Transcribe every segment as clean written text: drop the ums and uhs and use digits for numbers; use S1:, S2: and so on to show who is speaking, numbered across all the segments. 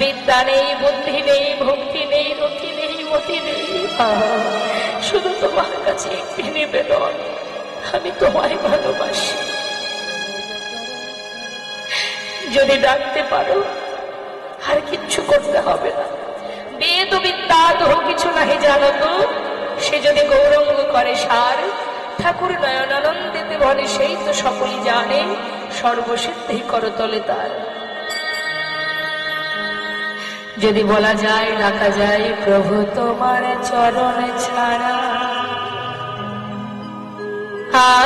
S1: বিদ্যা নেই, বুদ্ধি নেই, ভক্তি নেই, রতি নেই, মতি নেই। শুধু তোমার কাছে একটি নিবেদন, আমি তোমায় ভালোবাসি। যদি ডাকতে পারো আর কিচ্ছু করতে হবে না। বেদ বিদ্যা দহ কিছু নাহি জানো তো, সে যদি গৌরঙ্গ করে সার, ঠাকুর নয়নানন্দিতে বলে সেই তো সকলই জানে, সর্বসিদ্ধি করতলে তার। যদি বলা যায়, ডাকা যায়, প্রভু তোমার চরণ ছাড়া আর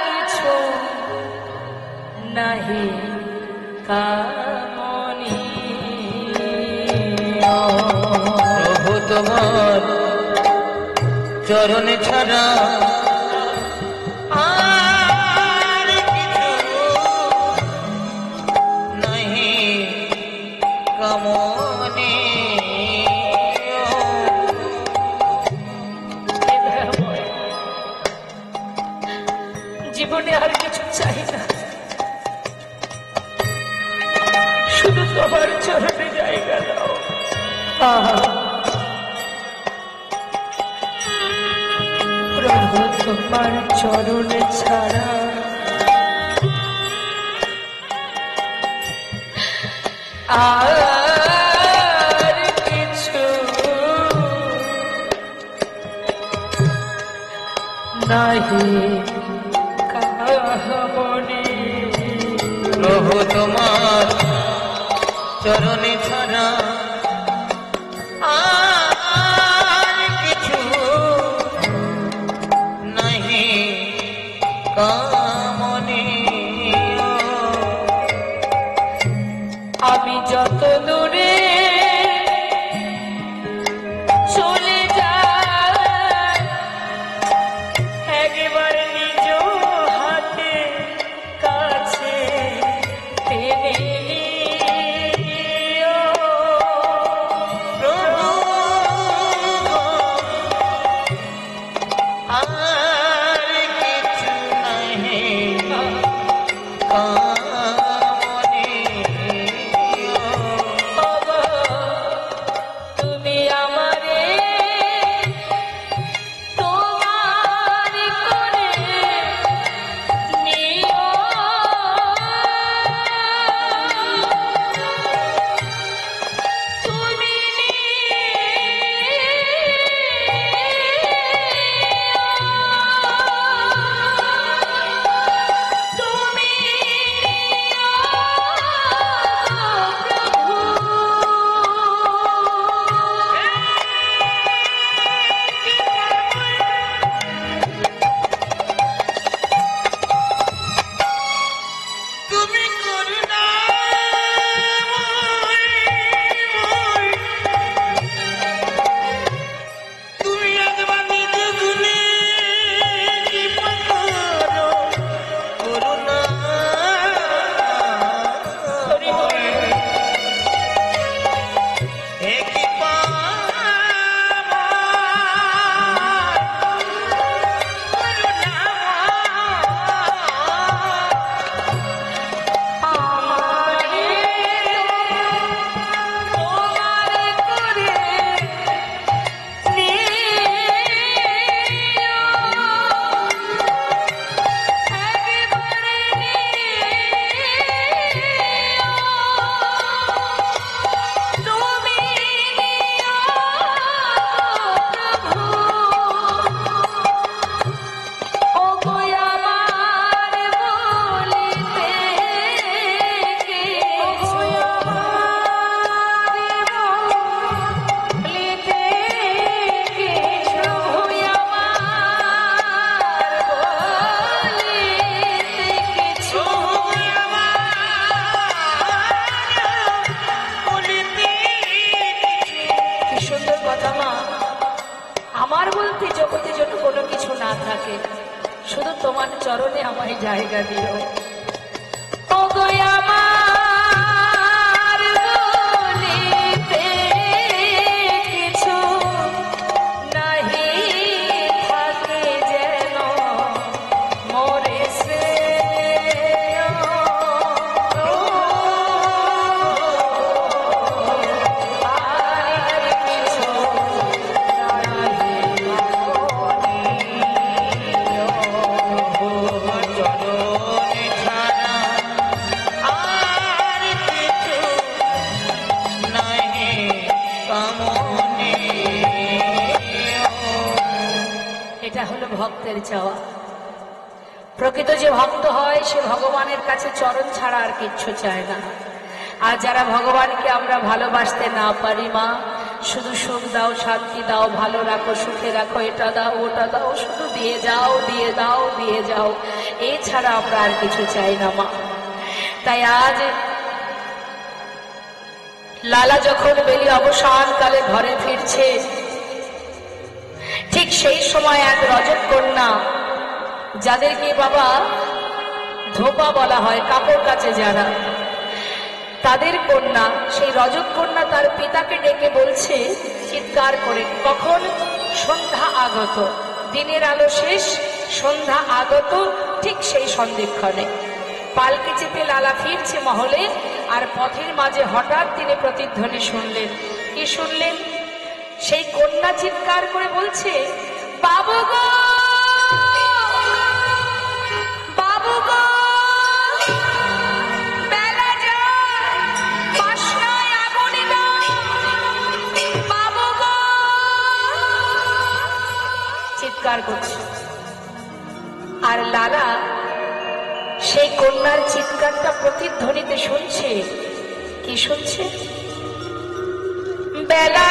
S1: কিছু নাহি কামনি।
S2: প্রভু তোমার চরণ ছাড়া আর কিছু নাহি কামনি।
S1: জীবনে আর কিছু চাই না, শুধু তোমার চরণে জায়গা দাও। প্রভু তোমার চরণে ছাড়া আর কিছু নাহি কামনি।
S2: প্রভু তোমার চরণে ছাড়া আর কিছু নাহি কামনি।
S1: আমি যত দূরে চলে যাই, একবার নিজ হাতে কাছে টেনে নিও।
S2: প্রভু আর কিছু নাহি কামনি।
S1: তুমি আমারে তোমার করে নিও। তুমি
S2: তুমি করুণাময়, তুমি একবার নিজে গুণে কৃপা করো, করুণাময়। হে
S1: আমার বলতে জগতে যেন কোনো কিছু না থাকে, শুধু তোমার চরণে আমায় জায়গা দিও। ওগো আমার বলিতে কিছু নাহি থাকে যেন মোরে শ্রেয়। এটা হলো ভক্তের চাওয়া। প্রকৃত যে ভক্ত হয় সে ভগবানের কাছে চরণ ছাড়া আর কিচ্ছু চায় না। আর যারা ভগবানকে আমরা ভালোবাসতে না পারি, মা শুধু সুখ দাও, শান্তি দাও, ভালো রাখো, সুখে রাখো, এটা দাও, ওটা দাও, শুধু দিয়ে যাও, দিয়ে দাও, দিয়ে যাও, এছাড়া আমরা আর কিছু চাই না মা। তাই আজ লালা যখন বেলি অবসানকালে ঘরে ফিরছে, ঠিক সেই সময় এক রজকন্যা, যাদেরকে বাবা ধোপা বলা হয়, কাপড় কাচে যারা, তাদের কন্যা, সেই রজকন্যা তার পিতাকে ডেকে বলছে চিৎকার করে, কখন? সন্ধ্যা আগত, দিনের আলো শেষ, সন্ধ্যা আগত, ঠিক সেই সন্ধিক্ষণে পালকি চেপে লালা ফিরছে মহলে। আর পথের মাঝে হঠাৎ তিনি প্রতিধ্বনি শুনলেন। কি শুনলেন? সেই কন্যা চিৎকার করে বলছে, বাবু গো, বাবু গো, বেলা যায়, বাসনায় আগুন দাও, বাবু গো, চিৎকার করছে। আর লালা সেই কন্যার চিৎকারটা প্রতিধ্বনিতে শুনছে। কি শুনছে? বেলা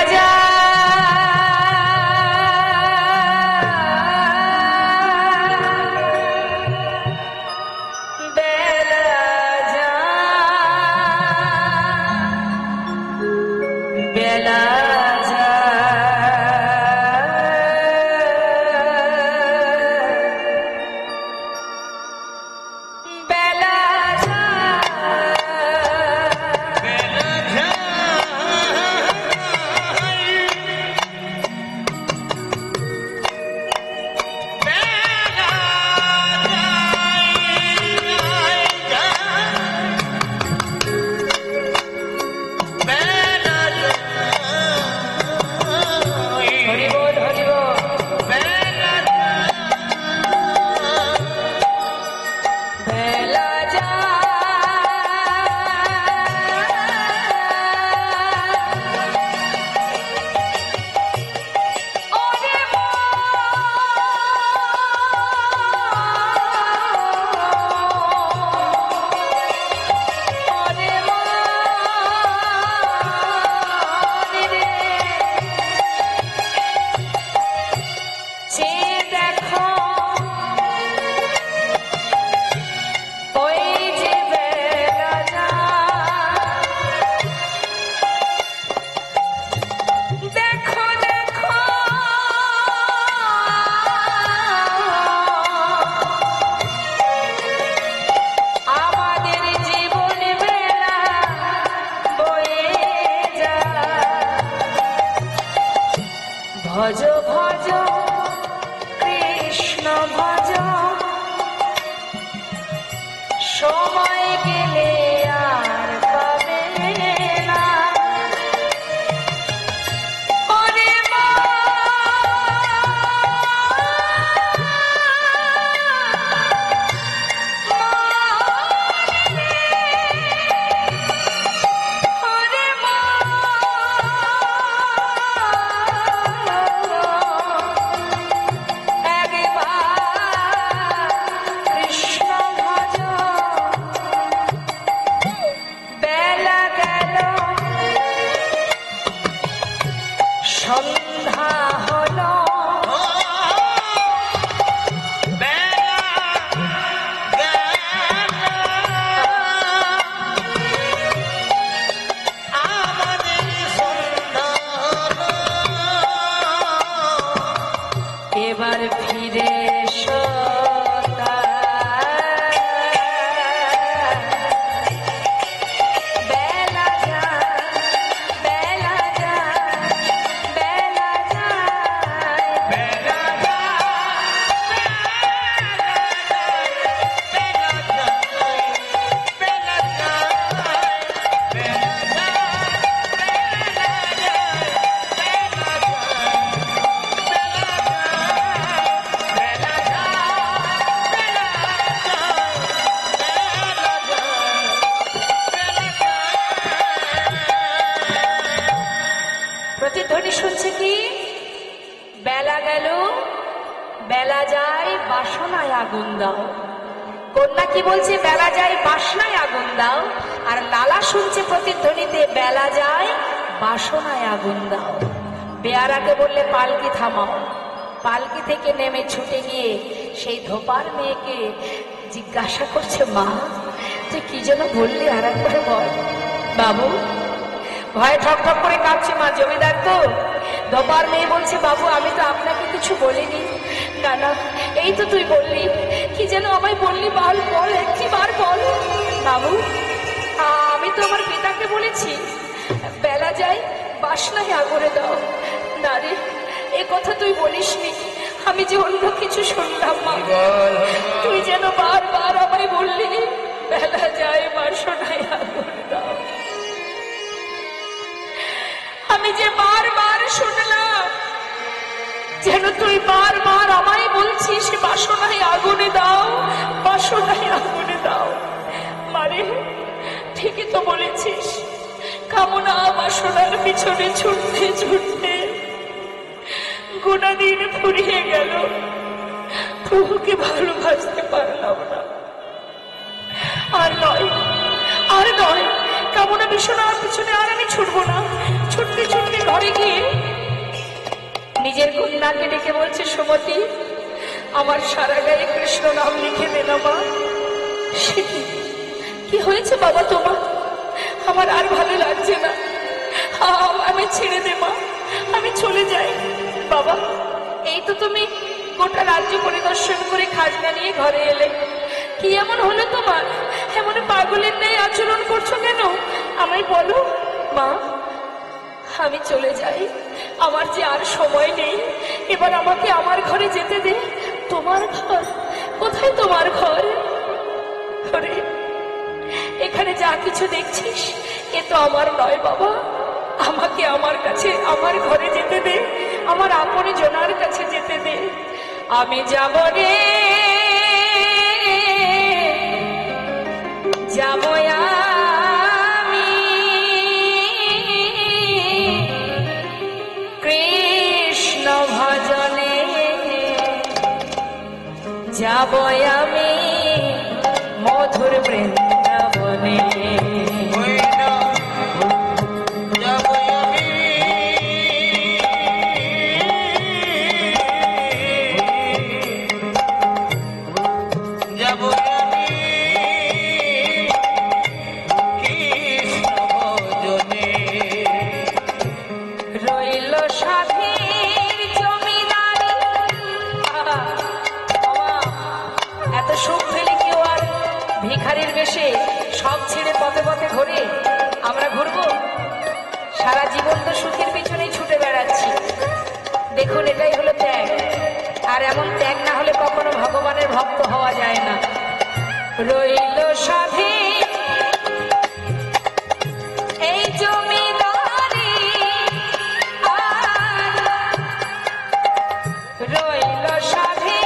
S1: ভজ ভজ কৃষ্ণ ভজ, সময় গেলে আর পাবে না। ওরে মা, ওরে মা, বেলা যায় বাসনায় আগুন দাও। কন্যা কি বলছে? বেলা যায় বাসনায় আগুন দাও। আর লালা শুনছে প্রতিধ্বনিতে বেলা যায় বাসনায় আগুন দাও। বেয়ারাকে বললে পালকি থামাও। পালকি থেকে নেমে ছুটে গিয়ে সেই ধোপার মেয়েকে জিজ্ঞাসা করছে, মা তুই কি যেন বললি, আর একবার বল। বাবু ভয়ে ঠক ঠক করে কাঁপছে মা। জমিদার তো। ধোপার মেয়ে বলছে, বাবু আমি তো আপনাকে কিছু বলিনি। না না, এই তো তুই বললি, কি যেন আমায় বললি, বল বল, একবার বল। বাবু আমি তো আমার পিতাকে বলেছি বেলা যায় বাসনায় আগুনে দাও। না রে, এ কথা তুই বলিসনি, আমি যে অন্য কিছু শুনলাম মা। তুই যেন বারবার আমায় বললি বেলা যায় বাসনায় আগুন দাও। আমি যে বারবার শুনলাম যেন তুই বারবার আমায় বলছিস বাসনায় আগুনে দাও, বাসনায় আগুনে দাও। মারে ঠিকই তো বলেছিস, কামনা বাসনার পিছনে ছুটতে ছুটতে গোটা দিন ফুরিয়ে গেল, প্রভুকে ভালোবাসতে পারলাম না। আর নয়, আর নয়, কামনা বাসনার পিছনে আর আমি ছুটবো না। ছুটতে ছুটতে ঘরে গিয়ে নিজের কন্যাকে ডেকে বলছে, সুমতি আমার সারা গায়ে কৃষ্ণ নাম লিখে দে না মা। সে কি হয়েছে বাবা তোমার? আমার আর ভালো লাগছে না, আমি ছেড়ে দে মা, আমি চলে যাই। বাবা এই তো তুমি গোটা রাজ্য পরিদর্শন করে খাজনা নিয়ে ঘরে এলে, কি এমন হলো তোমার? এমন পাগলের ন্যায় আচরণ করছো কেন? আমায় বলো মা। আমি চলে যাই, আমার যে আর সময় নেই, এবার আমাকে আমার ঘরে যেতে দে। তোমার ঘর? কোথায় তোমার ঘর? ঘরে এখানে যা কিছু দেখছিস এ তো আমার নয় বাবা, আমাকে আমার কাছে আমার ঘরে যেতে দে, আমার আপনি জনার কাছে যেতে দে। আমি যাব রে, যাব আমি কৃষ্ণ ভজনে, যাব আমি মধুর বৃন্দাবনে। ভিখারির বেশে সব ছেড়ে পথে পথে ঘুরে আমরা ঘুরবো? সারা জীবন তো সুখের পিছনেই ছুটে বেড়াচ্ছি। দেখুন এটাই হলো ত্যাগ, আর এমন ত্যাগ না হলে কখনো ভগবানের ভক্ত হওয়া যায় না। রইল সাধে এই জমিদারি, রইল সাধে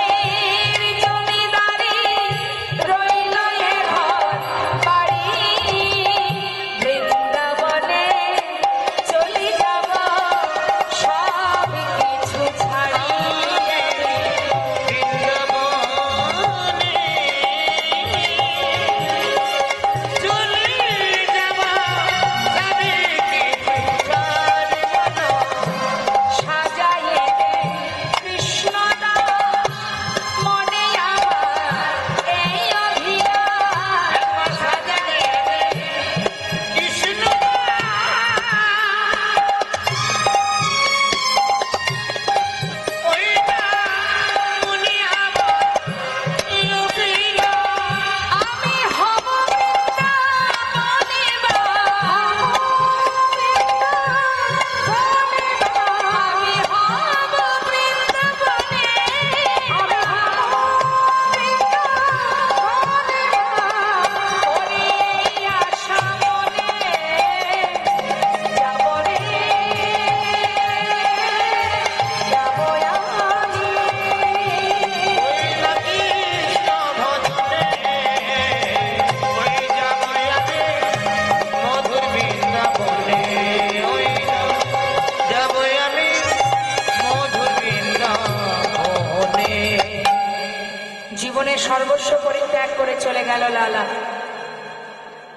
S1: জীবনের সর্বস্ব পরিত্যাগ করে চলে গেল লালা।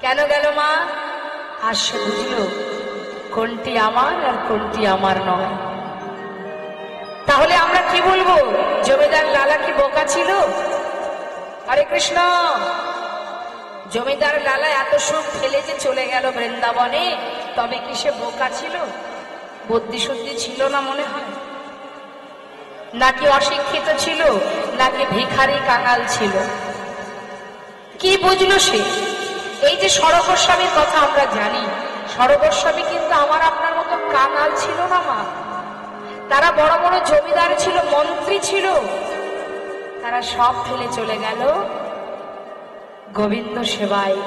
S1: কেন গেল মা? আর সে বুঝলো কোনটি আমার আর কোনটি আমার নয়। তাহলে আমরা কি বলবো? জমিদার লালা কি বোকা ছিল? হরে কৃষ্ণ। জমিদার লালা এত সুখ ফেলে যে চলে গেল বৃন্দাবনে, তবে কি সে বোকা ছিল? বুদ্ধি শুদ্ধি ছিল না মনে হয়? নাকি অশিক্ষিত ছিল? নাকি ভিখারি কাঙাল ছিল? কি বুঝলো সে? এই যে সরগোস্বামীর কথা আমরা জানি, সরগোস্বামী কিন্তু আমার আপনার মতো কাঙাল ছিল না মা। তারা বড় বড় জমিদার ছিল, মন্ত্রী ছিল। তারা সব ফেলে চলে গেল গোবিন্দ সেবায়।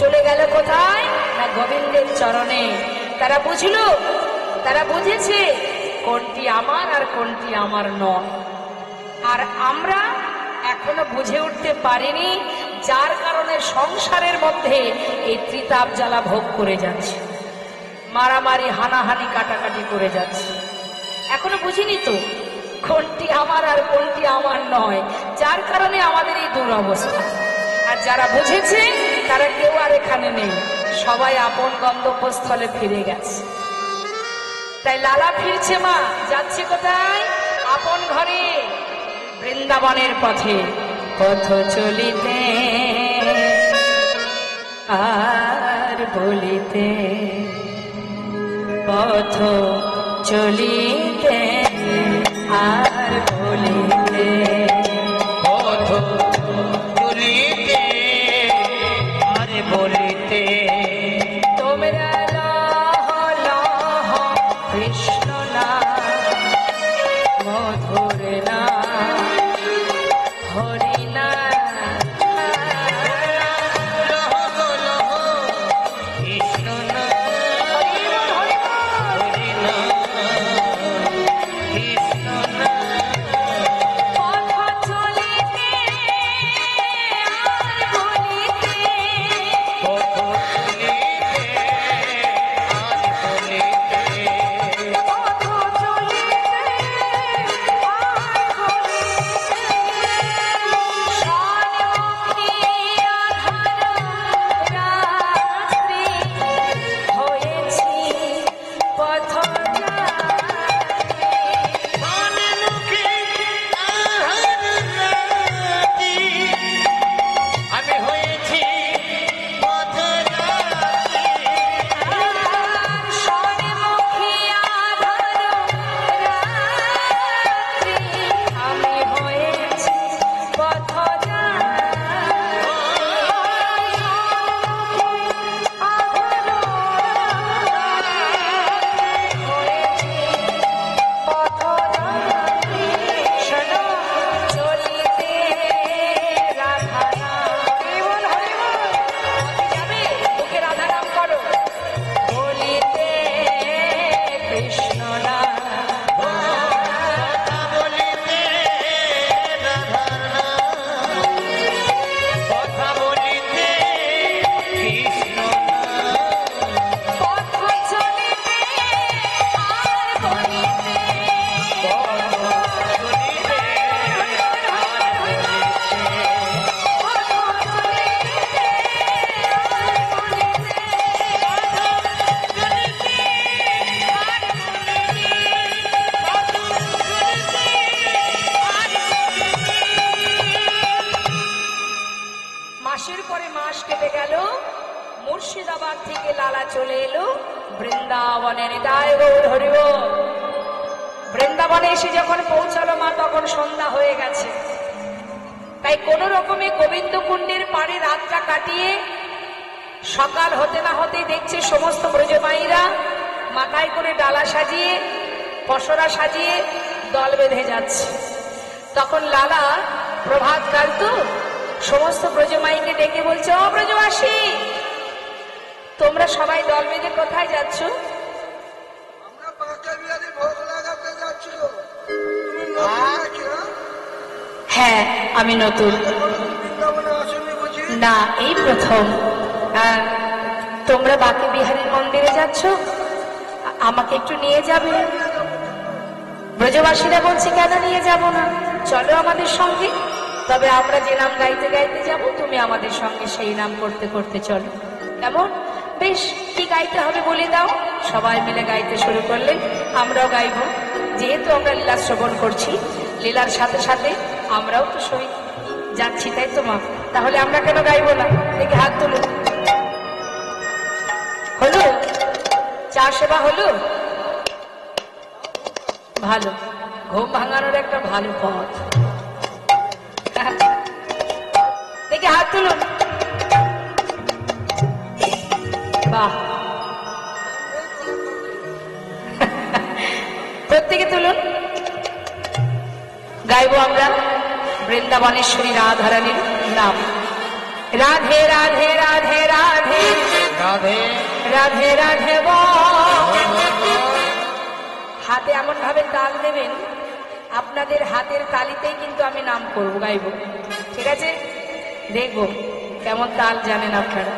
S1: চলে গেল কোথায়? না গোবিন্দের চরণে। তারা বুঝলো, তারা বুঝেছে কোনটি আমার আর কোনটি আমার নয়। আর আমরা এখনো বুঝে উঠতে পারিনি, যার কারণে সংসারের মধ্যে এই ত্রিতাপ জ্বালা ভোগ করে যাচ্ছে, মারামারি হানাহানি কাটাকাটি করে যাচ্ছে। এখনো বুঝিনি তো কোনটি আমার আর কোনটি আমার নয়, যার কারণে আমাদের এই দুরবস্থা। আর যারা বুঝেছে তারা কেউ আর এখানে নেই, সবাই আপন গন্তব্যস্থলে ফিরে গেছে। তাই লালা ফিরছে মা, যাচ্ছে কোথায়? আপন ঘরে, বৃন্দাবনের পথে। পথ চলিতে আর বলিতে, পথ চলিতে আর বলিতে,
S2: পথ চলিতে আর বলিতে,
S1: তোমরা লহ লহ কৃষ্ণ নাম, মধুর নাম, হরি নাম।
S2: লহ গো লহ কৃষ্ণ নাম, হরি নাম, কৃষ্ণ নাম।
S1: পথ চলিতে আর বলিতে,
S2: পথ চলিতে আর বলিতে,
S1: পথ চলিতে আর বলিতে, স্বর্ণমুখী আধার রাত্রি হয়েছি পথযাত্রী।
S2: মনমুখে আহার রাতি, আমি হয়েছি পথযাত্রী।
S1: স্বর্ণমুখী আধার রাত্রি, আমি হয়েছি পথযাত্রী। শোনো, চলিতে রাধা নাম। হরিবল হরিবল। যাবে মুখে রাধা নাম করো। বলিতে কৃষ্ণ নাম,
S2: কথা বলিতে রাধার নাম, কথা বলিতে কৃষ্ণ নাম।
S1: পথ চলিতে আর বলিতে,
S2: পথ চলিতে আর বলিতে,
S1: পথ চলিতে আর মাসের পরে মাস কেটে গেল। মুর্শিদাবাদ থেকে লালা চলে এলো বৃন্দাবনের। দায় গৌর হরিব। বৃন্দাবনে এসে যখন পৌঁছালো মা, তখন সন্ধ্যা হয়ে গেছে। তাই কোন রকমে গোবিন্দ কুণ্ডের পাড়ে রাতটা কাটিয়ে সকাল হতে না হতেই দেখছে সমস্ত ব্রজমাইরা মাথায় করে ডালা সাজিয়ে, পসরা সাজিয়ে দল বেঁধে যাচ্ছে। তখন লালা প্রভাত কাল তো, সমস্ত ব্রজমাইকে ডেকে বলছে, ও ব্রজবাসী, তোমরা সবাই দল বেঁধে কোথায় যাচ্ছ?
S3: আমরা পাঁচটা বিহারি ভোগ লাগাতে যাচ্ছি গো। তুমি নতুন নাকি,
S1: হ্যাঁ, আমি নতুন।
S3: কোনোদিন বৃন্দাবনে আসেনি বুঝি?
S1: না, এই প্রথম। তোমরা বাকি বিহারীর মন্দিরে যাচ্ছ, আমাকে একটু নিয়ে যাবে? ব্রজবাসীরা বলছে, কেন নিয়ে যাব না, চলো আমাদের সঙ্গে। তবে আমরা যে নাম গাইতে গাইতে যাব, তুমি আমাদের সঙ্গে সেই নাম করতে করতে চলো। কেমন? বেশ, কি গাইতে হবে বলে দাও। সবাই মিলে গাইতে শুরু করলে আমরাও গাইব। যেহেতু আমরা লীলা শ্রবণ করছি, লীলার সাথে সাথে আমরাও তো সই যাচ্ছি, তাই তো মা? তাহলে আমরা কেন গাইবো না? দেখি হাত তুলুন। হলো? চা সেবা হলো? ভালো, ঘুম ভাঙানোর একটা ভালো পথ। দেখি হাত তুলুন। বাহ, প্রত্যেকে তুলুন। গাইবো আমরা বৃন্দাবনেশ্বরী রাধারানীর নাম। রাধে রাধে রাধে রাধে
S2: রাধে
S1: রাধে রাধে বল। হাতে এমন ভাবে তাল দেবেন, আপনাদের হাতের তালিতেই কিন্তু আমি নাম করব, গাইব। ঠিক আছে? দেখবো কেমন তাল জানেন আপনারা।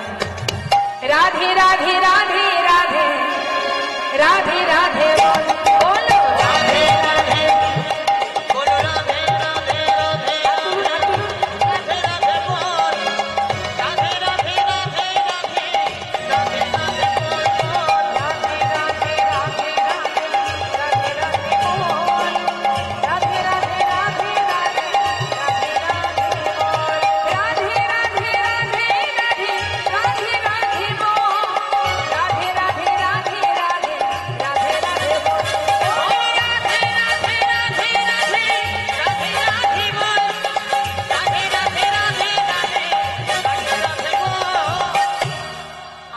S1: রাধে রাধে রাধে রাধে রাধে রাধে বল। বলো রাধে রাধে,
S2: বলো রাধে রাধে রাধে রাধে রাধে বল। রাধে রাধে রাধে রাধে রাধে রাধে বল।
S1: রাধে রাধে রাধে রাধে রাধে বল। রাধে রাধে রাধে রাধে রাধে রাধে বল। রাধে রাধে রাধে রাধে রাধে রাধে বল। রাধে রাধে রাধে রাধে রাধে রাধে বল।
S2: রাধে রাধে রাধে রাধে রাধে রাধে বল। রাধে রাধে রাধে রাধে রাধে রাধে বল।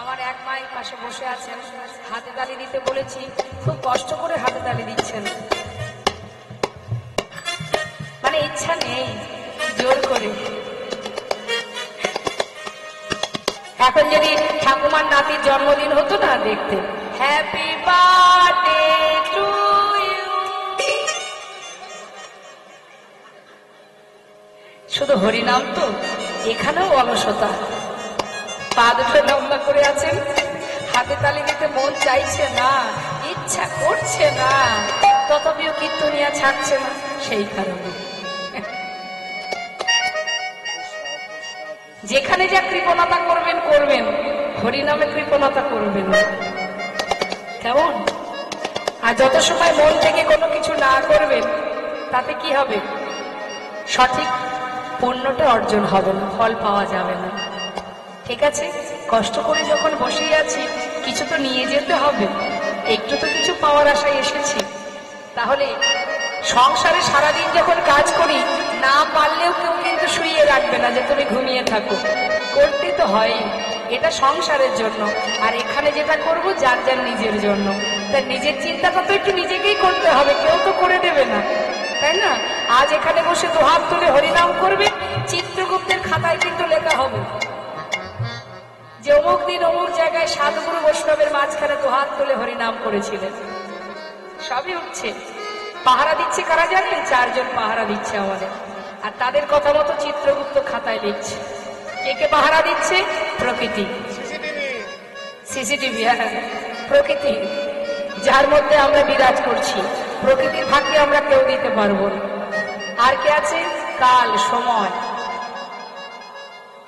S1: আমার এক মায়ের পাশে বসে আছেন, হাতে তালি দিতে বলেছি, খুব কষ্ট করে হাতে তালি দিচ্ছেন। মানে ইচ্ছা নেই, জোর করে। এখন যদি ঠাকুমার নাতির জন্মদিন হতো না, দেখতে হ্যাপি বার্থডে টু ইউ, শুধু হরিনাম তো, এখানেও অলসতা। পা দুটো লম্বা করে আছেন, হাতে তালি দিতে মন চাইছে না, ইচ্ছা করছে না, তথাপিও কীর্তনিয়া ছাড়ছে না, সেই কারণে। যেখানে যা কৃপণতা করবেন করবেন, হরিনামে কৃপণতা করবেন না। কেমন? আর যত সময় মন থেকে কোনো কিছু না করবেন, তাতে কি হবে? সঠিক পুণ্যটা অর্জন হবে না, ফল পাওয়া যাবে না। ঠিক আছে? কষ্ট করে যখন বসে আছি, কিছু তো নিয়ে যেতে হবে, একটু তো কিছু পাওয়ার আশায় এসেছি। তাহলে সংসারে সারাদিন যখন কাজ করি, না পারলেও কেউ কিন্তু শুইয়ে রাখবে না যে তুমি ঘুমিয়ে থাকো, করতে তো হয়। এটা সংসারের জন্য, আর এখানে যেটা করব যার যার নিজের জন্য। তাই নিজের চিন্তাটা তো একটু নিজেকেই করতে হবে, কেউ তো করে দেবে না, তাই না? আজ এখানে বসে দুহাত তুলে হরিনাম করবে, চিত্রগুপ্তের খাতায় কিন্তু লেখা হবে যে অমুক দিন অমুক জায়গায় সাধুগুরু বৈষ্ণবের মাঝখানে দুহাত তুলে হরিনাম করেছিলেন। সবই উঠছে। পাহারা দিচ্ছে কারা জানেন? 4 জন পাহারা দিচ্ছে আমাদের, আর তাদের কথা মতো চিত্রগুপ্ত খাতায় লিখছে। কে কে পাহারা দিচ্ছে? প্রকৃতি, সিসিটিভি। প্রকৃতি, যার মধ্যে আমরা বিরাজ করছি, প্রকৃতির ফাঁকি আমরা কেউ দিতে পারবো না। আর কে আছে? কাল, সময়।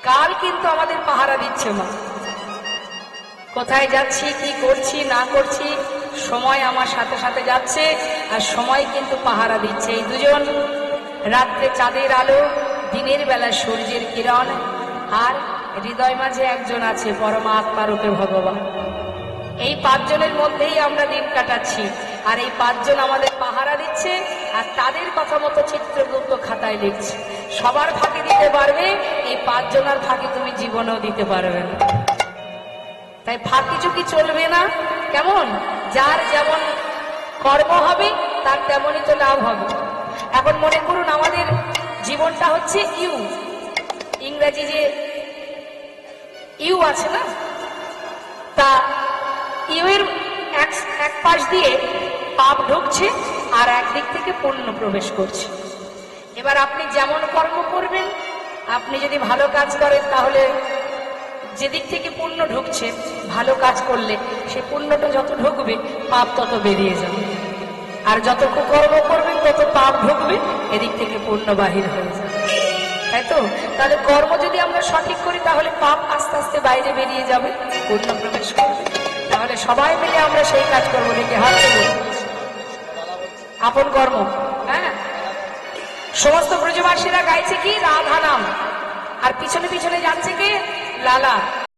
S1: কাল কিন্তু আমাদের পাহারা দিচ্ছে মা। কোথায় যাচ্ছি, কি করছি না করছি, সময় আমার সাথে সাথে যাচ্ছে, আর সময় কিন্তু পাহারা দিচ্ছে। এই দুজন, রাত্রে চাঁদের আলো, দিনের বেলা সূর্যের কিরণ, আর হৃদয় মাঝে একজন আছে পরমাত্মা রূপে ভগবান। এই 5 জনের মধ্যেই আমরা দিন কাটাচ্ছি, আর এই 5 জন আমাদের পাহারা দিচ্ছে, আর তাদের কথা মতো চিত্রগুপ্ত খাতায় লিখছে। সবার ফাঁকি দিতে পারবে, এই 5 জনের ফাঁকি তুমি জীবনেও দিতে পারবে না। তাই ফাঁকি চুকি চলবে না। কেমন? যার যেমন কর্ম হবে তার তেমনই তো লাভ হবে। এখন মনে করুন আমাদের জীবনটা হচ্ছে ইউ, ইংরেজি যে ইউ আছে না, তা ইউ এর এক পাশ দিয়ে পাপ ঢুকছে, আর একদিক থেকে পুণ্য প্রবেশ করছে। এবার আপনি যেমন কর্ম করবেন, আপনি যদি ভালো কাজ করেন, তাহলে যেদিক থেকে পুণ্য ঢুকছে, ভালো কাজ করলে সে পুণ্যটা যত ঢুকবে, পাপ তত বেরিয়ে যাবে। আর যত কুকর্ম করবেন তত পাপ ঢুকবে, এদিক থেকে পুণ্য বাহির হয়ে যাবে। তাই তো? তাহলে কর্ম যদি আমরা সঠিক করি তাহলে পাপ আস্তে আস্তে বাইরে বেরিয়ে যাবে, পূর্ণ প্রবেশ করবে। তাহলে সবাই মিলে আমরা সেই কাজ করবো, দেখে হাত তুলুন। আপন কর্ম, হ্যাঁ। সমস্ত ব্রজবাসীরা গাইছে কি রাধা নাম, আর পিছনে পিছনে যাচ্ছে কি লালা।